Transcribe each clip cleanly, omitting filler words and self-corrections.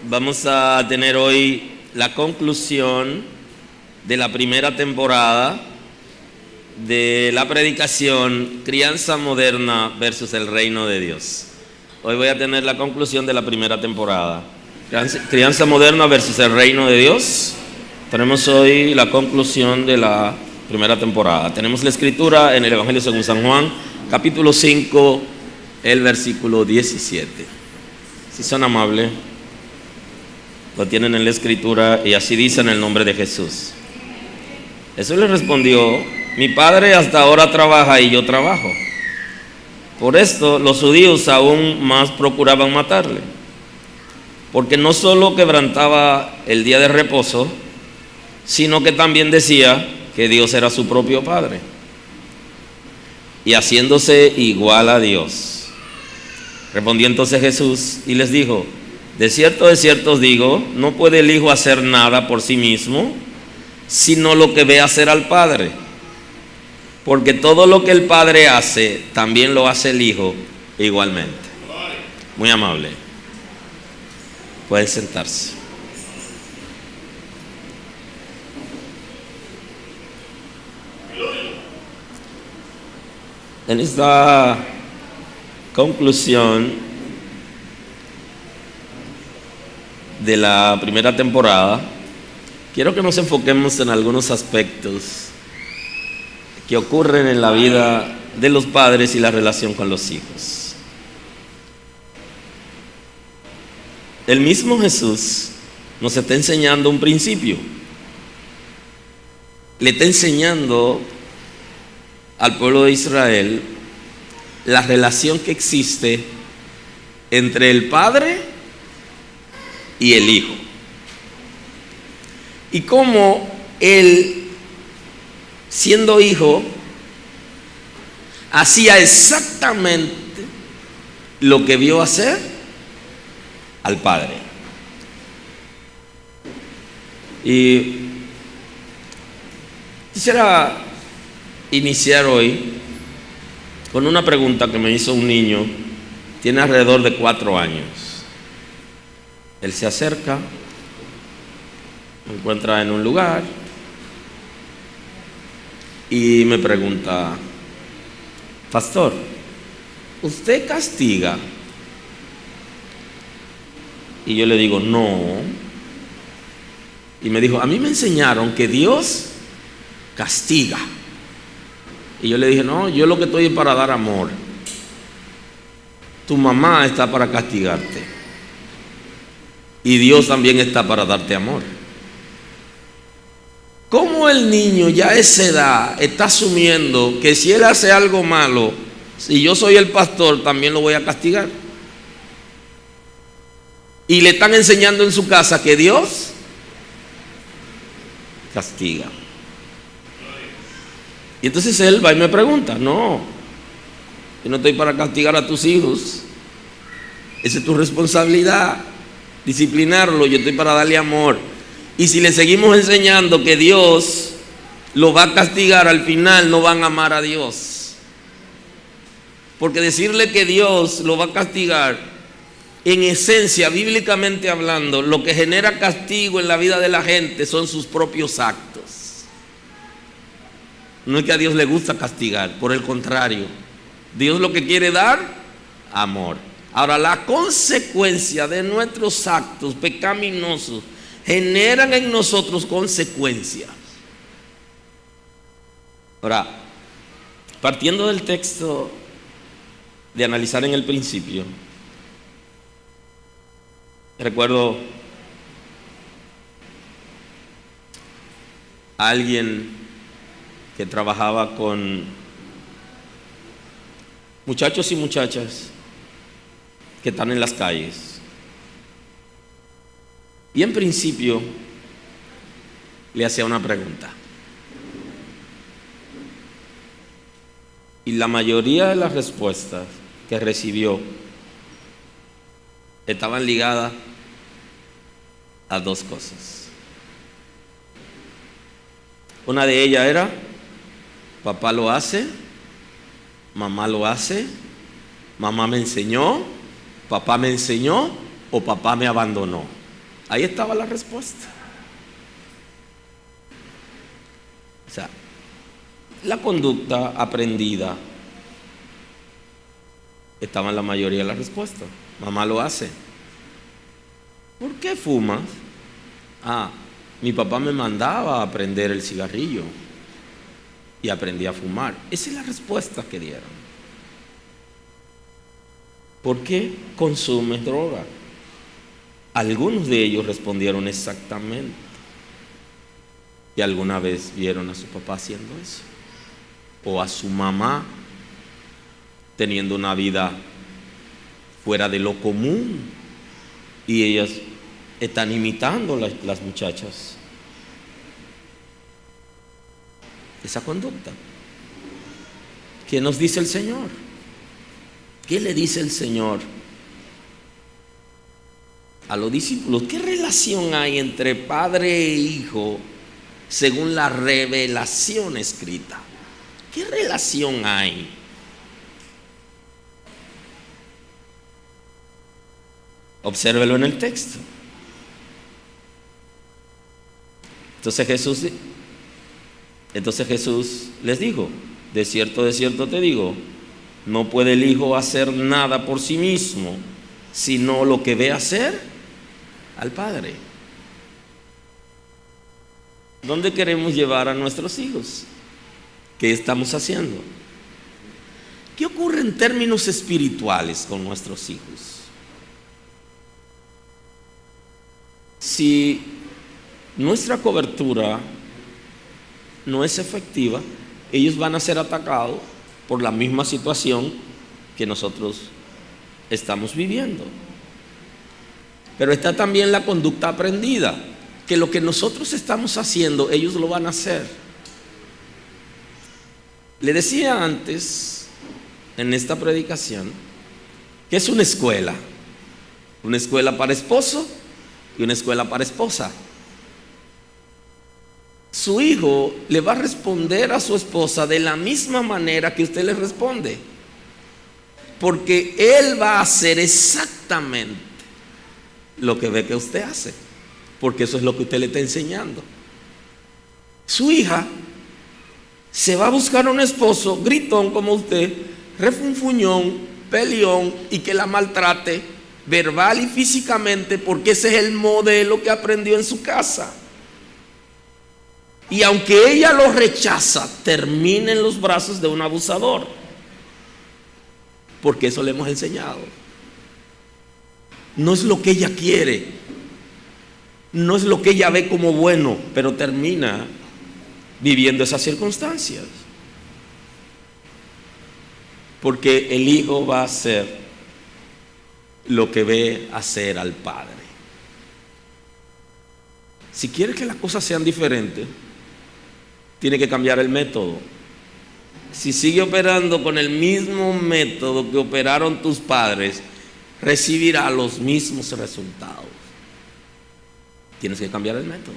Vamos a tener hoy la conclusión de la primera temporada de la predicación Crianza Moderna versus el Reino de Dios. Hoy voy a tener la conclusión de la primera temporada. Crianza Moderna versus el Reino de Dios. Tenemos hoy la conclusión de la primera temporada. Tenemos la escritura en el Evangelio según San Juan, capítulo 5, el versículo 17. Si son amables, lo tienen en la escritura y así dice en el nombre de Jesús. Jesús le respondió: mi padre hasta ahora trabaja y yo trabajo. Por esto los judíos aún más procuraban matarle, porque no solo quebrantaba el día de reposo, sino que también decía que Dios era su propio Padre, y haciéndose igual a Dios. Respondió entonces Jesús y les dijo: de cierto os digo, no puede el Hijo hacer nada por sí mismo, sino lo que ve hacer al Padre. Porque todo lo que el Padre hace, también lo hace el Hijo igualmente. Muy amable. Pueden sentarse. En esta conclusión de la primera temporada, quiero que nos enfoquemos en algunos aspectos que ocurren en la vida de los padres y la relación con los hijos. El mismo Jesús nos está enseñando un principio. Le está enseñando al pueblo de Israel la relación que existe entre el Padre y el Hijo, y cómo Él, siendo Hijo, hacía exactamente lo que vio hacer al Padre. Y quisiera iniciar hoy con una pregunta que me hizo un niño. Tiene alrededor de 4 años. Él se acerca, me encuentra en un lugar y me pregunta: pastor, ¿usted castiga? Y yo le digo: no. Y me dijo: a mí me enseñaron que Dios castiga. Y yo le dije: no, yo lo que estoy es para dar amor. Tu mamá está para castigarte, y Dios también está para darte amor. ¿Cómo el niño ya a esa edad está asumiendo que si él hace algo malo, si yo soy el pastor, también lo voy a castigar? Y le están enseñando en su casa que Dios castiga. Y entonces él va y me pregunta: no, yo no estoy para castigar a tus hijos, esa es tu responsabilidad, disciplinarlo. Yo estoy para darle amor. Y si le seguimos enseñando que Dios lo va a castigar, al final no van a amar a Dios. Porque decirle que Dios lo va a castigar, en esencia, bíblicamente hablando, lo que genera castigo en la vida de la gente son sus propios actos. No es que a Dios le gusta castigar, por el contrario, Dios lo que quiere dar, amor. Ahora, la consecuencia de nuestros actos pecaminosos generan en nosotros consecuencias. Ahora, partiendo del texto de analizar en el principio, recuerdo a alguien que trabajaba con muchachos y muchachas que están en las calles. Y en principio le hacía una pregunta. Y la mayoría de las respuestas que recibió estaban ligadas a 2 cosas. Una de ellas era: papá lo hace, mamá lo hace, mamá me enseñó, papá me enseñó o papá me abandonó. Ahí estaba la respuesta. O sea, la conducta aprendida estaba en la mayoría de las respuestas. Mamá lo hace. ¿Por qué fumas? Mi papá me mandaba a aprender el cigarrillo y aprendí a fumar. Esa es la respuesta que dieron. ¿Por qué consumes droga? Algunos de ellos respondieron exactamente que alguna vez vieron a su papá haciendo eso, o a su mamá teniendo una vida fuera de lo común, y ellas están imitando las muchachas esa conducta. ¿Qué nos dice el Señor? ¿Qué le dice el Señor a los discípulos? ¿Qué relación hay entre padre e hijo según la revelación escrita? ¿Qué relación hay? Obsérvelo en el texto. Entonces Jesús les dijo: de cierto te digo, no puede el Hijo hacer nada por sí mismo, sino lo que ve hacer al Padre. ¿Dónde queremos llevar a nuestros hijos? ¿Qué estamos haciendo? ¿Qué ocurre en términos espirituales con nuestros hijos? Si nuestra cobertura no es efectiva, ellos van a ser atacados por la misma situación que nosotros estamos viviendo. Pero está también la conducta aprendida, que lo que nosotros estamos haciendo, ellos lo van a hacer. Le decía antes, en esta predicación, que es una escuela para esposo y una escuela para esposa. Su hijo le va a responder a su esposa de la misma manera que usted le responde, porque él va a hacer exactamente lo que ve que usted hace, porque eso es lo que usted le está enseñando. Su hija se va a buscar un esposo gritón como usted, refunfuñón, peleón, y que la maltrate verbal y físicamente, porque ese es el modelo que aprendió en su casa. Y aunque ella lo rechaza, termina en los brazos de un abusador, porque eso le hemos enseñado. No es lo que ella quiere, no es lo que ella ve como bueno, pero termina viviendo esas circunstancias, porque el hijo va a hacer lo que ve hacer al padre. Si quiere que las cosas sean diferentes, tiene que cambiar el método. Si sigue operando con el mismo método que operaron tus padres, recibirá los mismos resultados. Tienes que cambiar el método.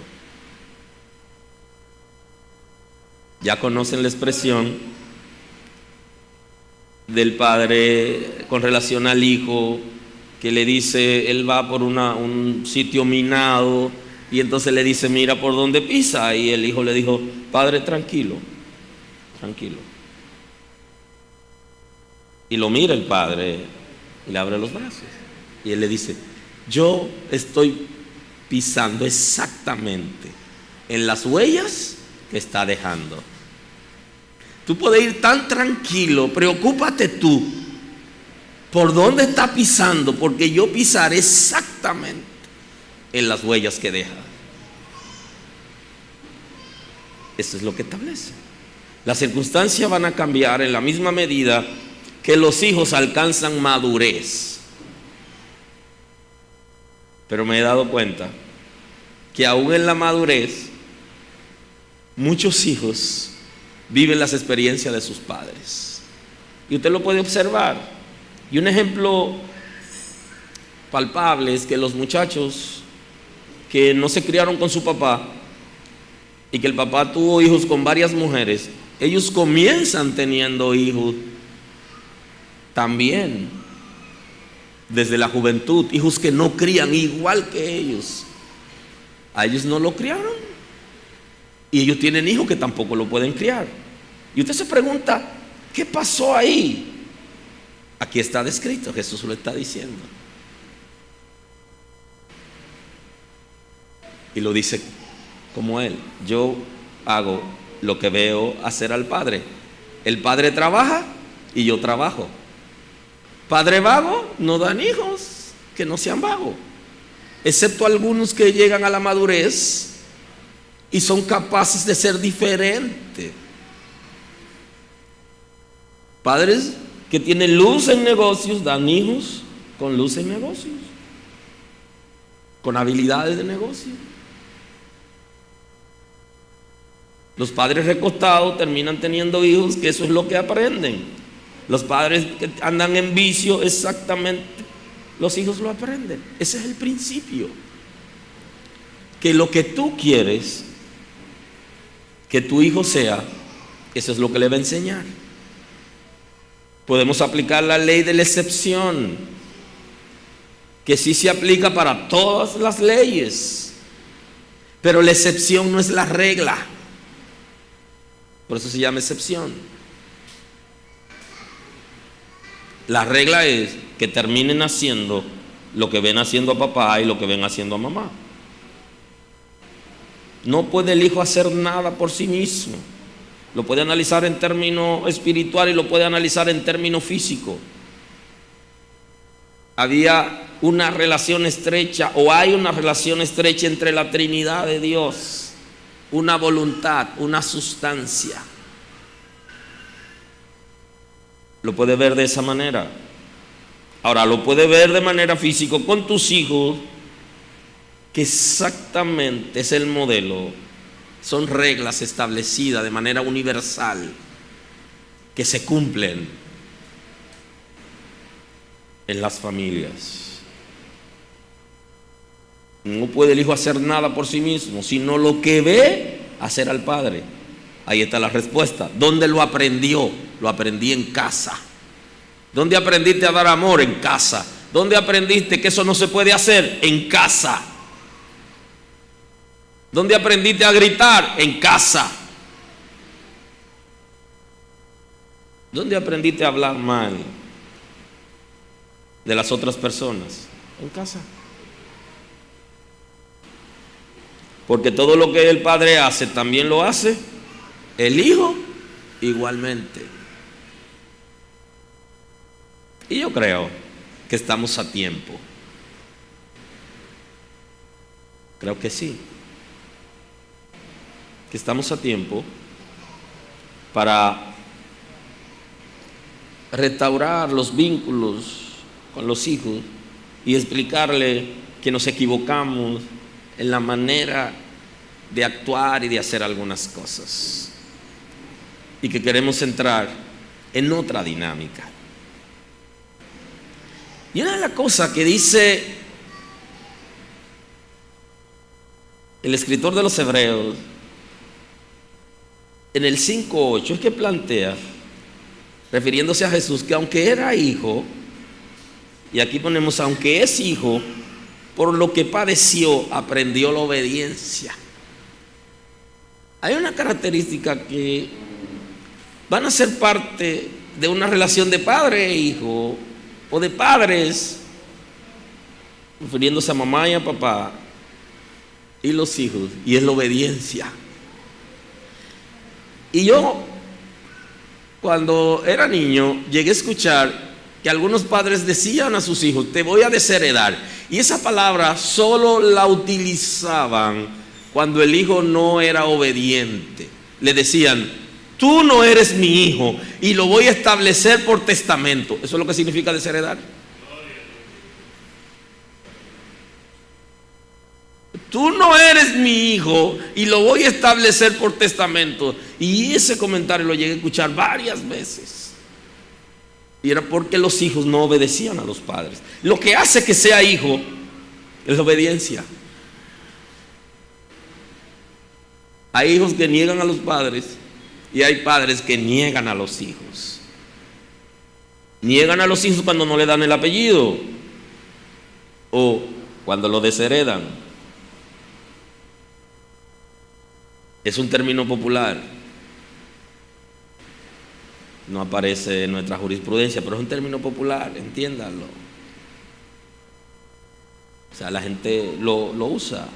Ya conocen la expresión del padre con relación al hijo, que le dice, él va por un sitio minado, y entonces le dice, mira por dónde pisa, y el hijo le dijo, padre, tranquilo, tranquilo. Y lo mira el padre y le abre los brazos, y él le dice, yo estoy pisando exactamente en las huellas que está dejando. Tú puedes ir tan tranquilo, preocúpate tú por dónde está pisando, porque yo pisaré exactamente en las huellas que deja. Eso es lo que establece. Las circunstancias van a cambiar en la misma medida que los hijos alcanzan madurez. Pero me he dado cuenta que aún en la madurez, muchos hijos viven las experiencias de sus padres. Y usted lo puede observar. Y un ejemplo palpable es que los muchachos que no se criaron con su papá y que el papá tuvo hijos con varias mujeres, ellos comienzan teniendo hijos también desde la juventud, hijos que no crían igual que ellos, A ellos no lo criaron. Y ellos tienen hijos que tampoco lo pueden criar. Y usted se pregunta, ¿qué pasó ahí? Aquí está descrito, Jesús lo está diciendo. Y lo dice como Él: yo hago lo que veo hacer al Padre. El Padre trabaja y yo trabajo. Padre vago no dan hijos que no sean vagos, excepto algunos que llegan a la madurez y son capaces de ser diferentes. Padres que tienen luz en negocios dan hijos con luz en negocios, con habilidades de negocio. Los padres recostados terminan teniendo hijos que eso es lo que aprenden. Los padres que andan en vicio, exactamente, los hijos lo aprenden. Ese es el principio. Que lo que tú quieres que tu hijo sea, eso es lo que le va a enseñar. Podemos aplicar la ley de la excepción, que sí se aplica para todas las leyes, pero la excepción no es la regla. Por eso se llama excepción. La regla es que terminen haciendo lo que ven haciendo a papá y lo que ven haciendo a mamá. No puede el hijo hacer nada por sí mismo. Lo puede analizar en términos espiritual y lo puede analizar en términos físicos. Había una relación estrecha, o hay una relación estrecha entre la Trinidad de Dios. Una voluntad, una sustancia. Lo puede ver de esa manera. Ahora lo puede ver de manera física con tus hijos, que exactamente es el modelo. Son reglas establecidas de manera universal que se cumplen en las familias. No puede el hijo hacer nada por sí mismo, sino lo que ve hacer al padre. Ahí está la respuesta. ¿Dónde lo aprendió? Lo aprendí en casa. ¿Dónde aprendiste a dar amor? En casa. ¿Dónde aprendiste que eso no se puede hacer? En casa. ¿Dónde aprendiste a gritar? En casa. ¿Dónde aprendiste a hablar mal de las otras personas? En casa. Porque todo lo que el padre hace, también lo hace el hijo igualmente. Y yo creo que estamos a tiempo. Creo que sí. Que estamos a tiempo para restaurar los vínculos con los hijos y explicarle que nos equivocamos en la manera de actuar y de hacer algunas cosas, y que queremos entrar en otra dinámica. Y una de las cosas que dice el escritor de los Hebreos en el 5:8 es que plantea, refiriéndose a Jesús, que aunque era hijo, y aquí ponemos aunque es hijo, por lo que padeció, aprendió la obediencia. Hay una característica que van a ser parte de una relación de padre e hijo, o de padres, refiriéndose a mamá y a papá, y los hijos, y es la obediencia. Y yo, cuando era niño, llegué a escuchar que algunos padres decían a sus hijos: te voy a desheredar. Y esa palabra solo la utilizaban cuando el hijo no era obediente. Le decían: tú no eres mi hijo y lo voy a establecer por testamento. Eso es lo que significa desheredar. Tú no eres mi hijo y lo voy a establecer por testamento. Y ese comentario lo llegué a escuchar varias veces. Y era porque los hijos no obedecían a los padres. Lo que hace que sea hijo es la obediencia. Hay hijos que niegan a los padres y hay padres que niegan a los hijos. Niegan a los hijos cuando no le dan el apellido o cuando lo desheredan. Es un término popular. No aparece en nuestra jurisprudencia, pero es un término popular, entiéndanlo. O sea, la gente lo usa.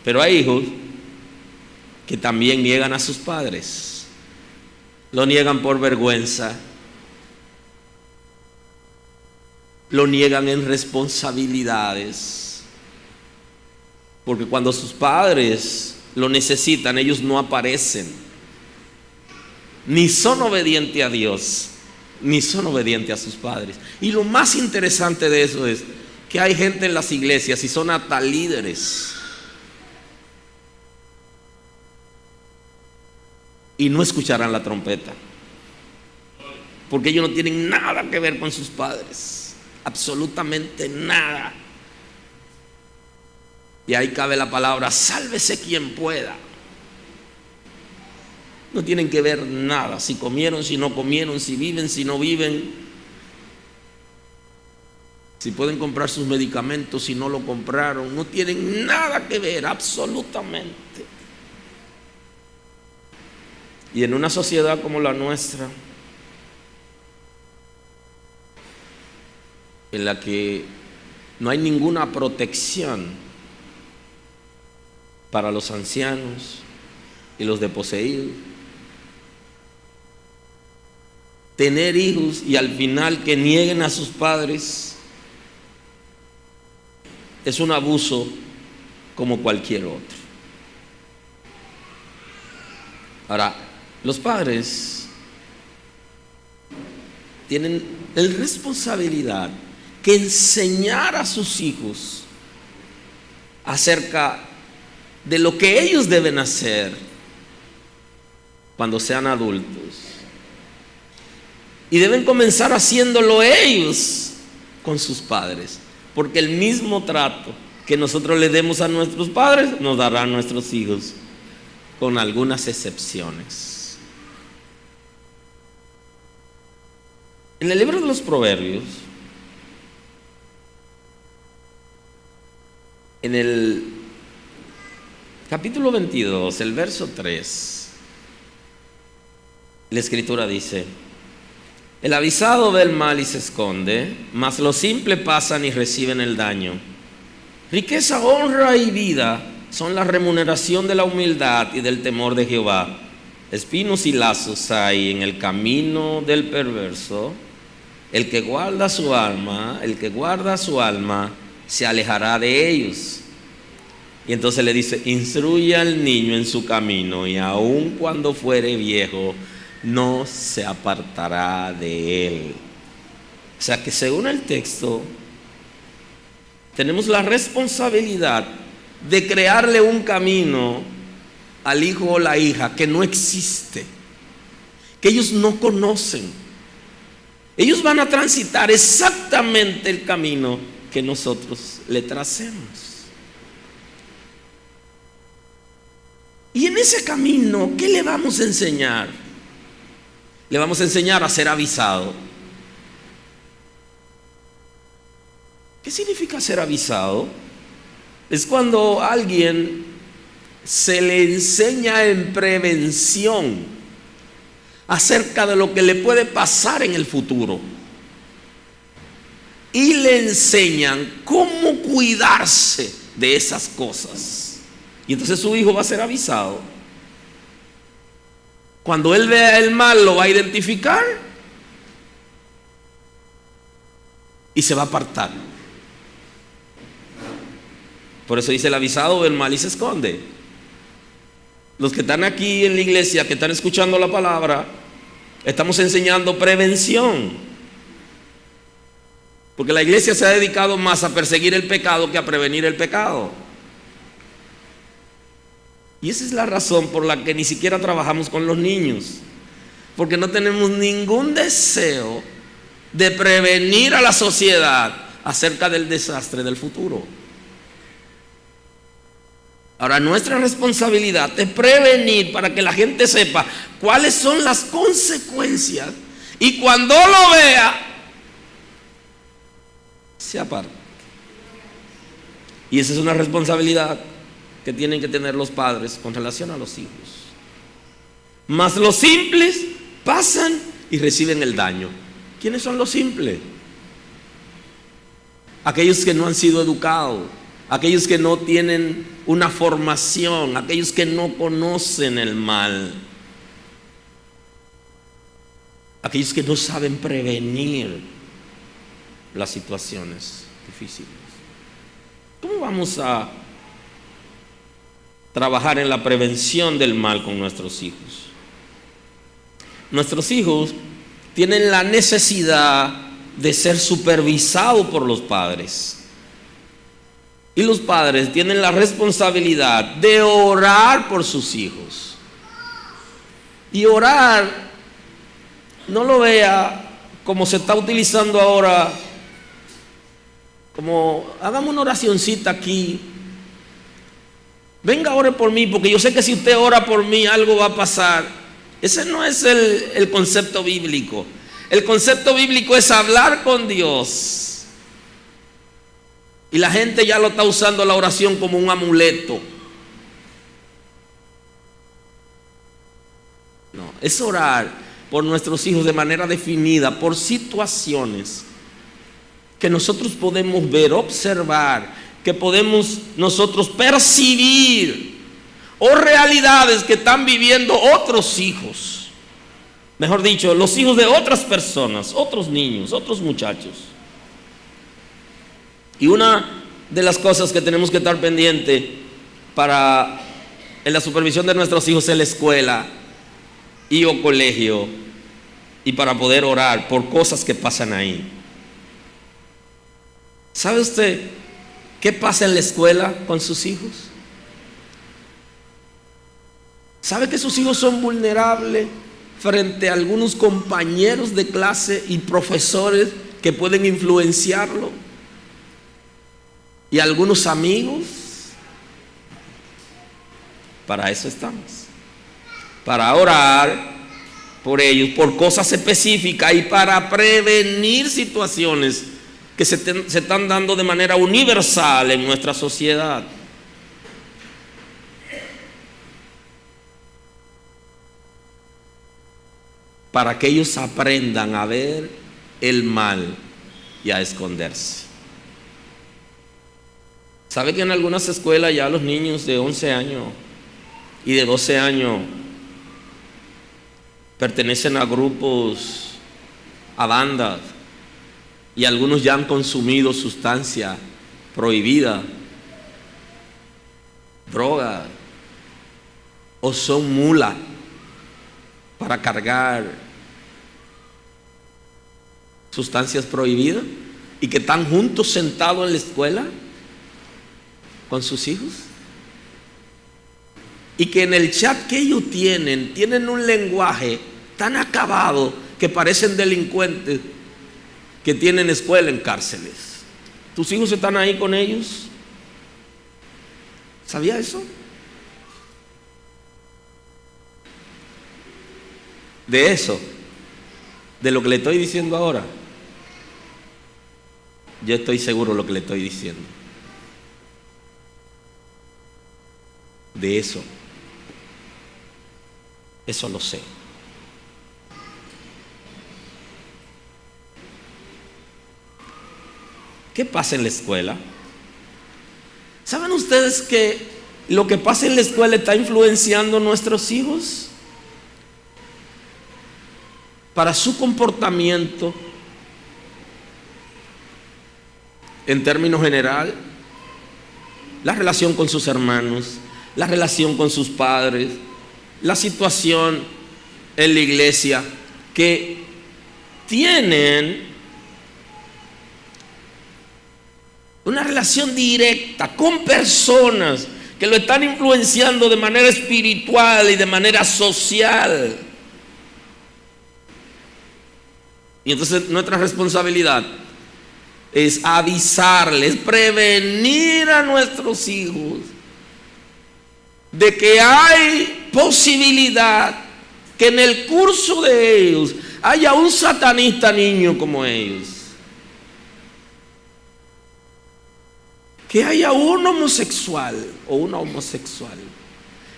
Pero hay hijos que también niegan a sus padres. Lo niegan por vergüenza. Lo niegan en responsabilidades. Porque cuando sus padres lo necesitan, ellos no aparecen. Ni son obedientes a Dios, ni son obedientes a sus padres. Y lo más interesante de eso es que hay gente en las iglesias, y son hasta líderes, y no escucharán la trompeta, porque ellos no tienen nada que ver con sus padres, absolutamente nada. Y ahí cabe la palabra: sálvese quien pueda. No tienen que ver nada, si comieron, si no comieron, si viven, si no viven, si pueden comprar sus medicamentos, si no lo compraron. No tienen nada que ver, absolutamente. Y en una sociedad como la nuestra, en la que no hay ninguna protección para los ancianos y los desposeídos, tener hijos y al final que nieguen a sus padres es un abuso como cualquier otro. Ahora, los padres tienen la responsabilidad que enseñar a sus hijos acerca de lo que ellos deben hacer cuando sean adultos. Y deben comenzar haciéndolo ellos con sus padres, porque el mismo trato que nosotros le demos a nuestros padres nos dará a nuestros hijos, con algunas excepciones. En el libro de los Proverbios, en el capítulo 22, el verso 3, la escritura dice: el avisado ve el mal y se esconde, mas los simples pasan y reciben el daño. Riqueza, honra y vida son la remuneración de la humildad y del temor de Jehová. Espinos y lazos hay en el camino del perverso. El que guarda su alma se alejará de ellos. Y entonces le dice: instruye al niño en su camino, y aun cuando fuere viejo no se apartará de él. O sea que según el texto tenemos la responsabilidad de crearle un camino al hijo o la hija que no existe, que ellos no conocen. Ellos van a transitar exactamente el camino que nosotros le tracemos. Y en ese camino, ¿qué le vamos a enseñar? Le vamos a enseñar a ser avisado. ¿Qué significa ser avisado? Es cuando a alguien se le enseña en prevención acerca de lo que le puede pasar en el futuro, y le enseñan cómo cuidarse de esas cosas. Y entonces su hijo va a ser avisado. Cuando él vea el mal, lo va a identificar y se va a apartar. Por eso dice: el avisado ve el mal y se esconde. Los que están aquí en la iglesia, que están escuchando la palabra, estamos enseñando prevención, porque la iglesia se ha dedicado más a perseguir el pecado que a prevenir el pecado. Y esa es la razón por la que ni siquiera trabajamos con los niños, porque no tenemos ningún deseo de prevenir a la sociedad acerca del desastre del futuro. Ahora, nuestra responsabilidad es prevenir para que la gente sepa cuáles son las consecuencias, y cuando lo vea, se aparta. Y esa es una responsabilidad que tienen que tener los padres con relación a los hijos. Mas los simples pasan y reciben el daño. ¿Quiénes son los simples? Aquellos que no han sido educados, aquellos que no tienen una formación, aquellos que no conocen el mal, aquellos que no saben prevenir las situaciones difíciles. ¿Cómo vamos a trabajar en la prevención del mal con nuestros hijos? Nuestros hijos tienen la necesidad de ser supervisados por los padres. Y los padres tienen la responsabilidad de orar por sus hijos. Y orar, no lo vea como se está utilizando ahora, como hagamos una oracioncita aquí. Venga, ore por mí, porque yo sé que si usted ora por mí algo va a pasar. Ese no es el concepto bíblico. El concepto bíblico es hablar con Dios. Y la gente ya lo está usando la oración como un amuleto. No, es orar por nuestros hijos de manera definida, por situaciones que nosotros podemos ver, observar, que podemos nosotros percibir, o realidades que están viviendo otros hijos. Mejor dicho, los hijos de otras personas, otros niños, otros muchachos. Y una de las cosas que tenemos que estar pendiente en la supervisión de nuestros hijos es la escuela y o colegio, y para poder orar por cosas que pasan ahí. ¿Sabe usted qué pasa en la escuela con sus hijos? ¿Sabe que sus hijos son vulnerables frente a algunos compañeros de clase y profesores que pueden influenciarlo? Y algunos amigos. Para eso estamos, para orar por ellos, por cosas específicas, y para prevenir situaciones que se están dando de manera universal en nuestra sociedad. Para que ellos aprendan a ver el mal y a esconderse. ¿Sabe que en algunas escuelas ya los niños de 11 años y de 12 años pertenecen a grupos, a bandas, y algunos ya han consumido sustancia prohibida, droga, o son mulas para cargar sustancias prohibidas, y que están juntos sentados en la escuela con sus hijos? Y que en el chat que ellos tienen un lenguaje tan acabado que parecen delincuentes que tienen escuela en cárceles. ¿Tus hijos están ahí con ellos? ¿Sabía eso? De eso, de lo que le estoy diciendo ahora, yo estoy seguro de lo que le estoy diciendo. De eso lo sé. ¿Qué pasa en la escuela? ¿Saben ustedes que lo que pasa en la escuela está influenciando a nuestros hijos para su comportamiento en términos general? La relación con sus hermanos, la relación con sus padres, la situación en la iglesia, que tienen una relación directa con personas que lo están influenciando de manera espiritual y de manera social. Y entonces nuestra responsabilidad es avisarles, prevenir a nuestros hijos de que hay posibilidad que en el curso de ellos haya un satanista niño como ellos, que haya un homosexual o una homosexual,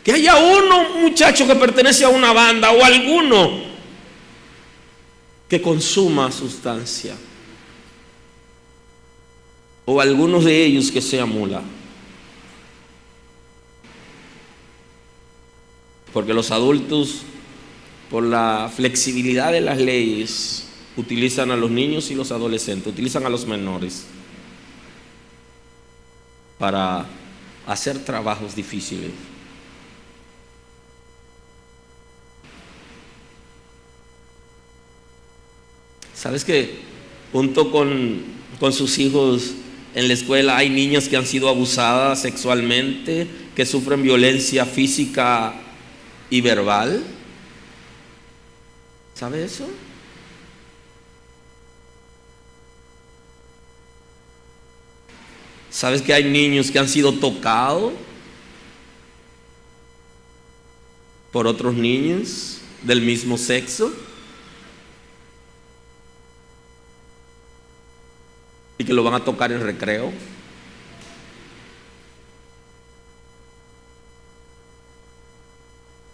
que haya un muchacho que pertenece a una banda o alguno que consuma sustancia, o algunos de ellos que sea mula. Porque los adultos, por la flexibilidad de las leyes, utilizan a los niños y los adolescentes, utilizan a los menores para hacer trabajos difíciles. ¿Sabes que junto con sus hijos en la escuela hay niñas que han sido abusadas sexualmente, que sufren violencia física y verbal? ¿Sabe eso? ¿Sabes que hay niños que han sido tocados por otros niños del mismo sexo? Y que lo van a tocar en recreo.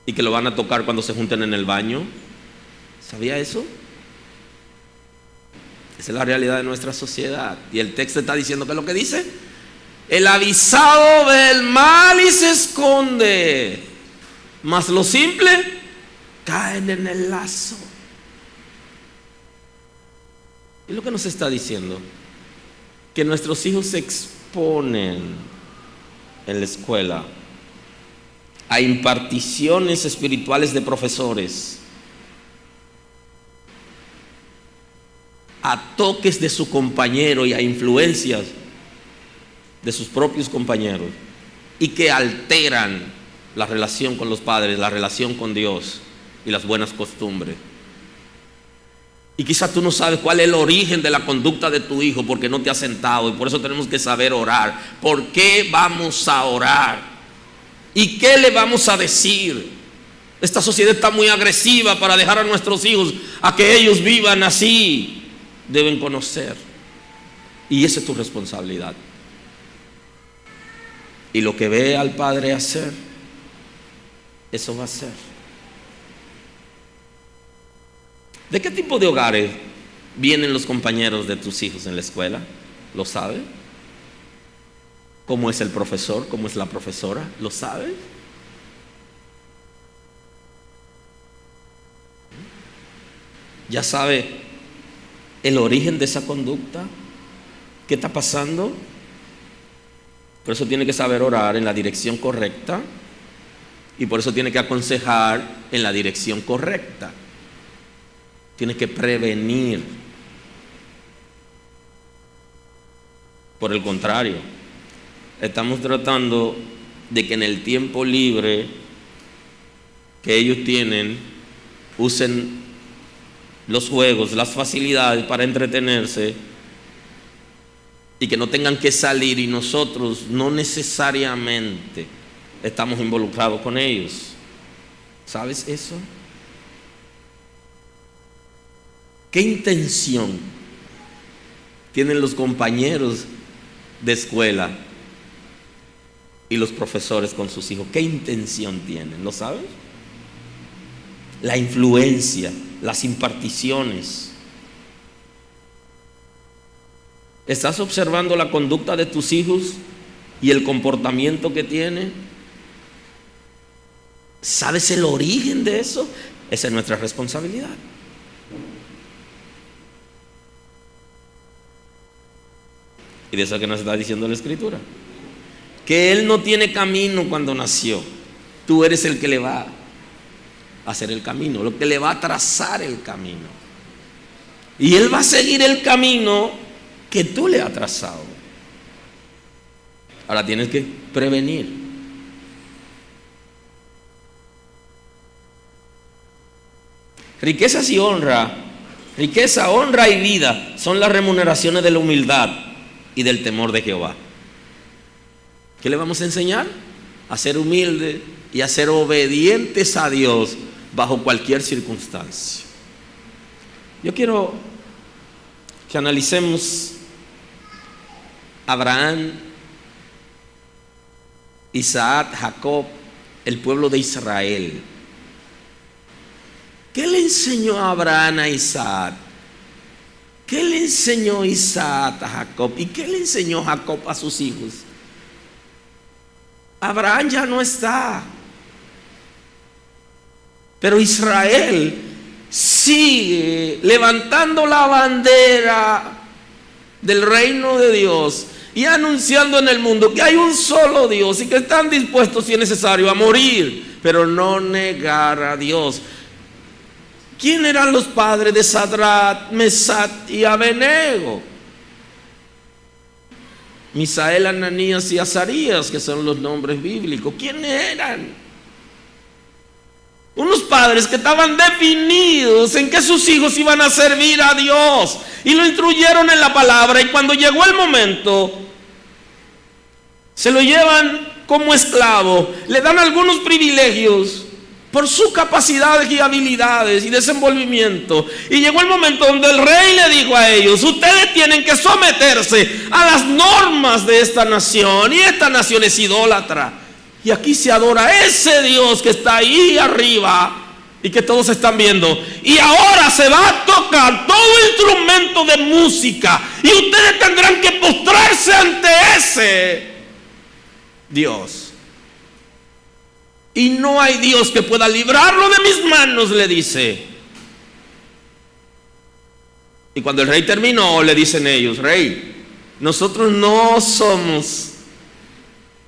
Y que lo van a tocar cuando se junten en el baño. ¿Sabía eso? Esa es la realidad de nuestra sociedad. Y el texto está diciendo, ¿qué es lo que dice? El avisado ve el mal y se esconde, mas los simples caen en el lazo. ¿Y lo que nos está diciendo? Que nuestros hijos se exponen en la escuela a imparticiones espirituales de profesores, a toques de su compañero y a influencias de sus propios compañeros, y que alteran la relación con los padres, la relación con Dios y las buenas costumbres. Y quizás tú no sabes cuál es el origen de la conducta de tu hijo porque no te has sentado, y por eso tenemos que saber orar. ¿Por qué vamos a orar? ¿Y qué le vamos a decir? Esta sociedad está muy agresiva para dejar a nuestros hijos a que ellos vivan así. Deben conocer, y esa es tu responsabilidad. Y lo que ve al padre hacer, eso va a ser. ¿De qué tipo de hogares vienen los compañeros de tus hijos en la escuela? ¿Lo sabe? ¿Cómo es el profesor? ¿Cómo es la profesora? ¿Lo sabe? ¿Ya sabe el origen de esa conducta? ¿Qué está pasando? Por eso tiene que saber orar en la dirección correcta, y por eso tiene que aconsejar en la dirección correcta. Tiene que prevenir. Por el contrario, estamos tratando de que en el tiempo libre que ellos tienen, usen los juegos, las facilidades para entretenerse, y que no tengan que salir, y nosotros no necesariamente estamos involucrados con ellos. ¿Sabes eso? ¿Qué intención tienen los compañeros de escuela y los profesores con sus hijos? ¿Qué intención tienen? ¿Lo sabes? La influencia, las imparticiones. ¿Estás observando la conducta de tus hijos y el comportamiento que tienen? ¿Sabes el origen de eso? Esa es nuestra responsabilidad. Y de eso que nos está diciendo la Escritura, que él no tiene camino cuando nació. Tú eres el que le va a hacer el camino, lo que le va a trazar el camino, y él va a seguir el camino que tú le has trazado. Ahora tienes que prevenir. Riquezas y honra, riqueza, honra y vida son las remuneraciones de la humildad y del temor de Jehová. ¿Qué le vamos a enseñar? A ser humildes y a ser obedientes a Dios bajo cualquier circunstancia. Yo quiero que analicemos a Abraham Isaac, Jacob, el pueblo de Israel. ¿Qué le enseñó Abraham a Isaac? ¿Qué le enseñó Isaac a Jacob? ¿Y qué le enseñó Jacob a sus hijos? Abraham ya no está, pero Israel sigue levantando la bandera del reino de Dios y anunciando en el mundo que hay un solo Dios y que están dispuestos, si es necesario, a morir, pero no negar a Dios. ¿Quién eran los padres de Sadrach, Mesach y Abednego? Misael, Ananías y Azarías, que son los nombres bíblicos. ¿Quiénes eran? Unos padres que estaban definidos en que sus hijos iban a servir a Dios y lo instruyeron en la palabra, y cuando llegó el momento se lo llevan como esclavo, le dan algunos privilegios por sus capacidades y habilidades y desenvolvimiento. Y llegó el momento donde el rey le dijo a ellos: ustedes tienen que someterse a las normas de esta nación, y esta nación es idólatra. Y aquí se adora a ese Dios que está ahí arriba y que todos están viendo. Y ahora se va a tocar todo instrumento de música y ustedes tendrán que postrarse ante ese Dios. Y no hay Dios que pueda librarlo de mis manos, le dice. Y cuando el rey terminó, le dicen ellos: rey, nosotros no somos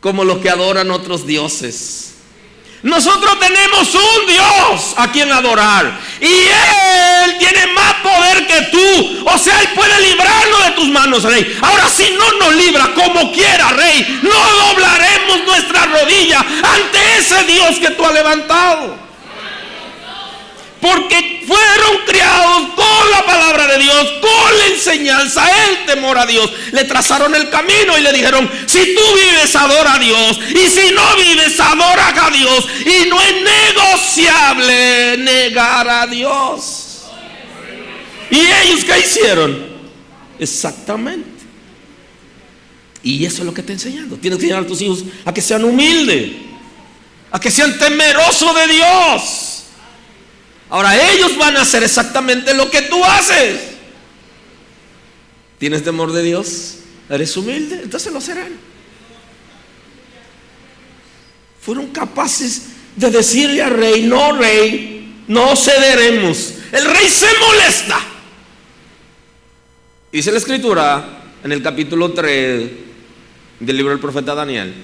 como los que adoran otros dioses. Nosotros tenemos un Dios a quien adorar, y Él tiene más poder que tú. O sea, Él puede librarlo de tus manos, rey. Ahora, si no nos libra, como quiera, rey, no doblaremos nuestra rodilla ante ese Dios que tú has levantado. Porque fueron criados con la palabra de Dios, con la enseñanza, el temor a Dios. Le trazaron el camino y le dijeron: si tú vives, adora a Dios, y si no vives, adora a Dios. Y no es negociable negar a Dios. ¿Y ellos qué hicieron? Exactamente. Y eso es lo que está enseñando. Tienes que enseñar a tus hijos a que sean humildes, a que sean temerosos de Dios. Ahora ellos van a hacer exactamente lo que tú haces. ¿Tienes temor de Dios? ¿Eres humilde? Entonces lo serán. Fueron capaces de decirle al rey: no, rey, no cederemos. El rey se molesta. Dice la escritura en el capítulo 3 del libro del profeta Daniel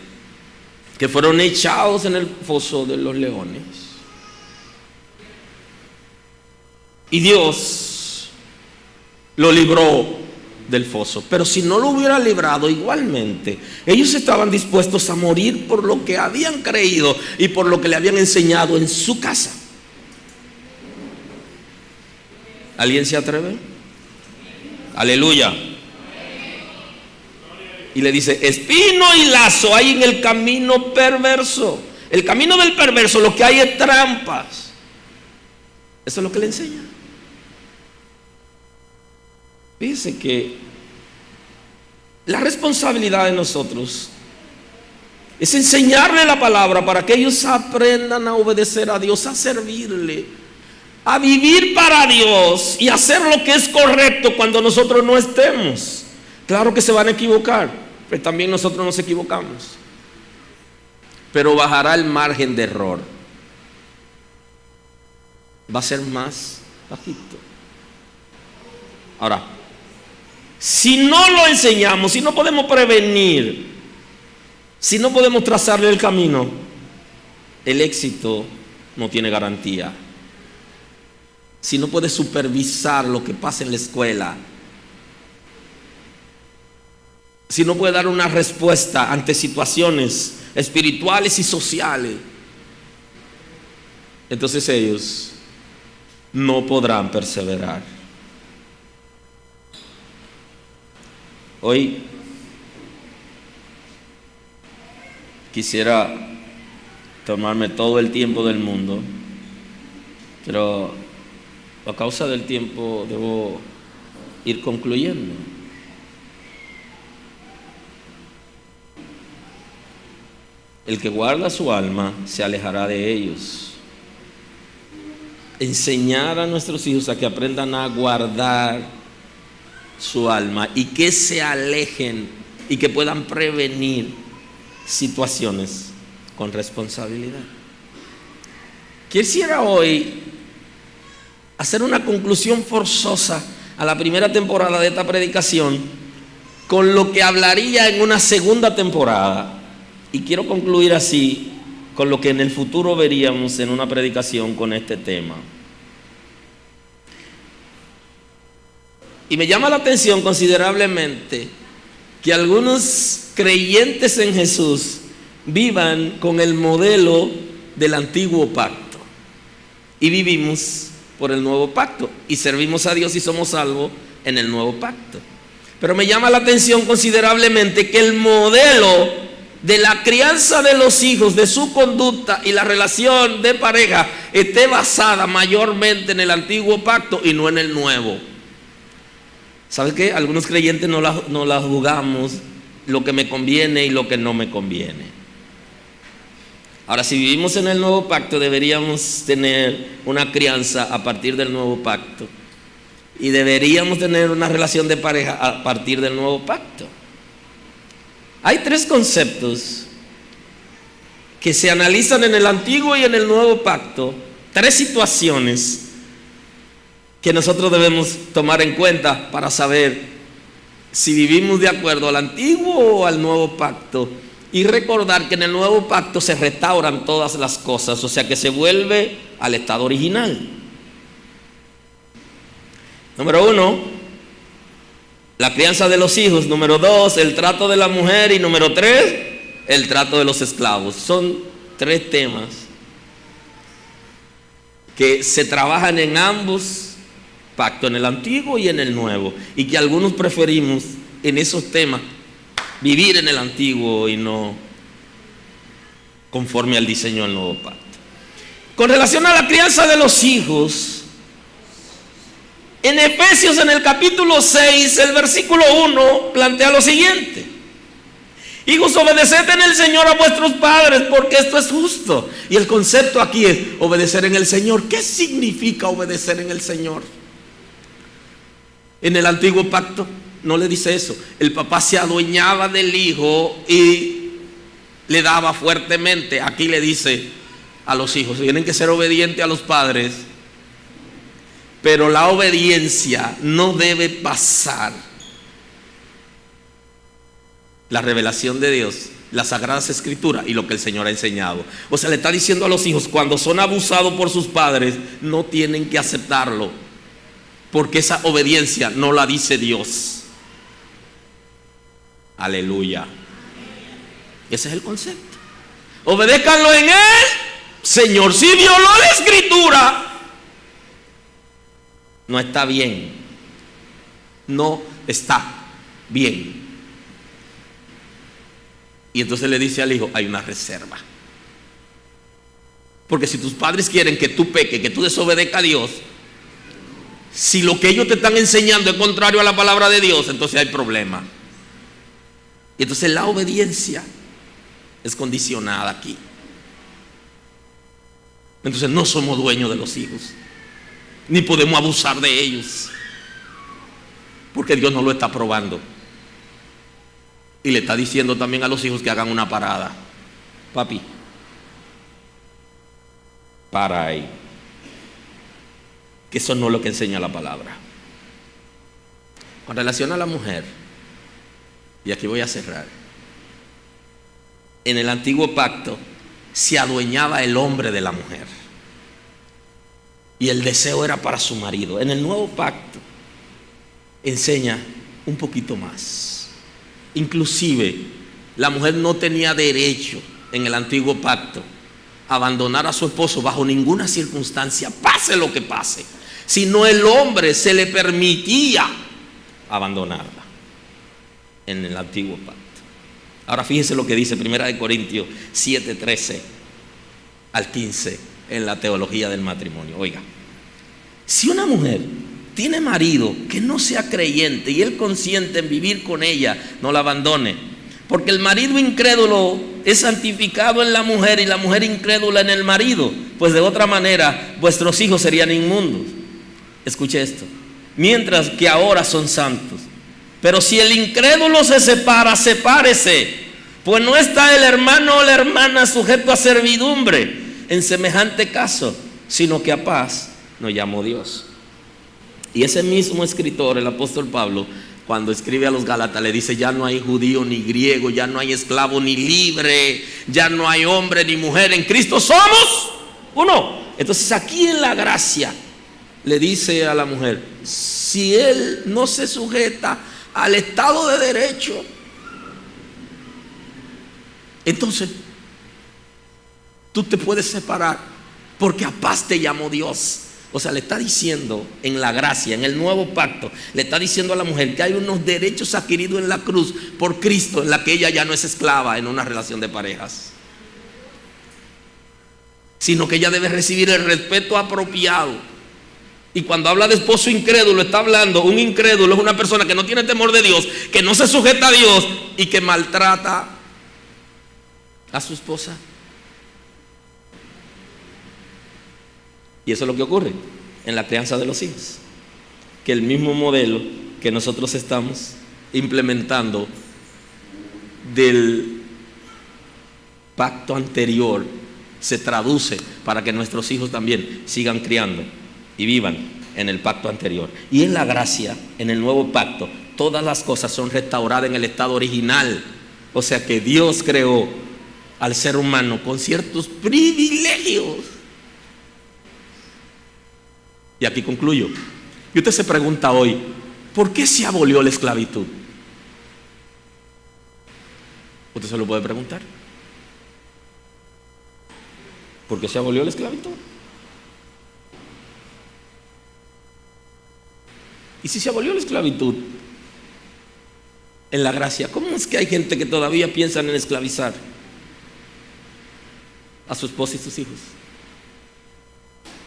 que fueron echados en el foso de los leones. Y Dios lo libró del foso. Pero si no lo hubiera librado, igualmente ellos estaban dispuestos a morir por lo que habían creído y por lo que le habían enseñado en su casa. ¿Alguien se atreve? Aleluya. Y le dice: espino y lazo hay en el camino perverso. El camino del perverso, lo que hay es trampas. Eso es lo que le enseña. Fíjense que la responsabilidad de nosotros es enseñarle la palabra para que ellos aprendan a obedecer a Dios, a servirle, a vivir para Dios y hacer lo que es correcto cuando nosotros no estemos. Claro que se van a equivocar, pero también nosotros nos equivocamos. Pero bajará el margen de error. Va a ser más bajito. Ahora, si no lo enseñamos, si no podemos prevenir, si no podemos trazarle el camino, el éxito no tiene garantía. Si no puedes supervisar lo que pasa en la escuela, si no puedes dar una respuesta ante situaciones espirituales y sociales, entonces ellos no podrán perseverar. Hoy quisiera tomarme todo el tiempo del mundo, pero a causa del tiempo debo ir concluyendo. el que guarda su alma se alejará de ellos. Enseñar a nuestros hijos a que aprendan a guardar su alma y que se alejen y que puedan prevenir situaciones con responsabilidad. Quisiera hoy hacer una conclusión forzosa a la primera temporada de esta predicación con lo que hablaría en una segunda temporada, y quiero concluir así con lo que en el futuro veríamos en una predicación con este tema. Y me llama la atención considerablemente que algunos creyentes en Jesús vivan con el modelo del antiguo pacto y vivimos por el nuevo pacto y servimos a Dios y somos salvos en el nuevo pacto. Pero me llama la atención considerablemente que el modelo de la crianza de los hijos, de su conducta y la relación de pareja esté basada mayormente en el antiguo pacto y no en el nuevo. ¿Sabes qué? Algunos creyentes no la jugamos lo que me conviene y lo que no me conviene. Ahora, si vivimos en el nuevo pacto, deberíamos tener una crianza a partir del nuevo pacto. Y deberíamos tener una relación de pareja a partir del nuevo pacto. Hay tres conceptos que se analizan en el antiguo y en el nuevo pacto. Tres situaciones que nosotros debemos tomar en cuenta para saber si vivimos de acuerdo al antiguo o al nuevo pacto. Y recordar que en el nuevo pacto se restauran todas las cosas, o sea que se vuelve al estado original. Número 1, la crianza de los hijos. Número 2, el trato de la mujer. Y número 3, el trato de los esclavos. Son tres temas que se trabajan en ambos pactos, en el antiguo y en el nuevo, y que algunos preferimos en esos temas vivir en el antiguo y no conforme al diseño del nuevo pacto. Con relación a la crianza de los hijos, en Efesios, en el capítulo 6, el versículo 1 plantea lo siguiente: hijos, obedeced en el Señor a vuestros padres, porque esto es justo. Y el concepto aquí es obedecer en el Señor. ¿Qué significa obedecer en el Señor? En el antiguo pacto no le dice eso. El papá se adueñaba del hijo y le daba fuertemente. Aquí le dice a los hijos: tienen que ser obedientes a los padres, pero la obediencia no debe pasar la revelación de Dios, las Sagradas Escrituras y lo que el Señor ha enseñado. O sea, le está diciendo a los hijos, cuando son abusados por sus padres, no tienen que aceptarlo, porque esa obediencia no la dice Dios. Aleluya. Ese es el concepto. Obedézcanlo en él, Señor. Si violó la Escritura, no está bien. No está bien. Y entonces le dice al hijo: hay una reserva. Porque si tus padres quieren que tú peques, que tú desobedezcas a Dios, si lo que ellos te están enseñando es contrario a la palabra de Dios, entonces hay problema. Y entonces la obediencia es condicionada aquí. Entonces no somos dueños de los hijos, ni podemos abusar de ellos, porque Dios no lo está probando. Y le está diciendo también a los hijos que hagan una parada. Papi, para ahí, que eso no es lo que enseña la palabra. Con relación a la mujer, y aquí voy a cerrar, en el antiguo pacto se adueñaba el hombre de la mujer y el deseo era para su marido. En el nuevo pacto enseña un poquito más. Inclusive la mujer no tenía derecho en el antiguo pacto a abandonar a su esposo bajo ninguna circunstancia, pase lo que pase, sino el hombre se le permitía abandonarla en el antiguo pacto. Ahora fíjense lo que dice 1 Corintios 7:13 al 15 en la teología del matrimonio. Oiga, si una mujer tiene marido que no sea creyente y él consiente en vivir con ella, no la abandone, porque el marido incrédulo es santificado en la mujer y la mujer incrédula en el marido, pues de otra manera vuestros hijos serían inmundos. Escuche esto. Mientras que ahora son santos. Pero si el incrédulo se separa, sepárese, pues no está el hermano o la hermana sujeto a servidumbre en semejante caso, sino que a paz nos llamó Dios. Y ese mismo escritor, el apóstol Pablo, cuando escribe a los Gálatas, le dice: ya no hay judío ni griego, ya no hay esclavo ni libre, ya no hay hombre ni mujer, en Cristo somos uno. Entonces aquí en la gracia le dice a la mujer: si él no se sujeta al Estado de Derecho, entonces tú te puedes separar, porque a paz te llamó Dios. O sea, le está diciendo en la gracia, en el nuevo pacto, le está diciendo a la mujer que hay unos derechos adquiridos en la cruz por Cristo, en la que ella ya no es esclava en una relación de parejas, sino que ella debe recibir el respeto apropiado. Y cuando habla de esposo incrédulo, está hablando, un incrédulo es una persona que no tiene temor de Dios, que no se sujeta a Dios y que maltrata a su esposa. Y eso es lo que ocurre en la crianza de los hijos, que el mismo modelo que nosotros estamos implementando del pacto anterior se traduce para que nuestros hijos también sigan criando y vivan en el pacto anterior. Y en la gracia, en el nuevo pacto, todas las cosas son restauradas en el estado original. O sea que Dios creó al ser humano con ciertos privilegios. Y aquí concluyo. Y usted se pregunta hoy: ¿por qué se abolió la esclavitud? Usted se lo puede preguntar. ¿Por qué se abolió la esclavitud? Y si se abolió la esclavitud en la gracia, ¿cómo es que hay gente que todavía piensa en esclavizar a su esposa y sus hijos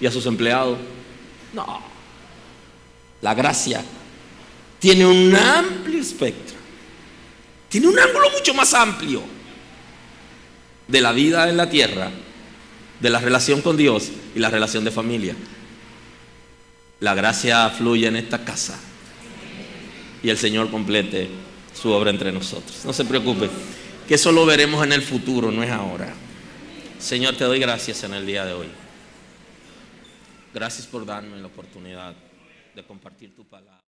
y a sus empleados? No. La gracia tiene un amplio espectro, tiene un ángulo mucho más amplio de la vida en la tierra, de la relación con Dios y la relación de familia. La gracia fluye en esta casa y el Señor complete su obra entre nosotros. No se preocupe, que eso lo veremos en el futuro, no es ahora. Señor, te doy gracias en el día de hoy. Gracias por darme la oportunidad de compartir tu palabra.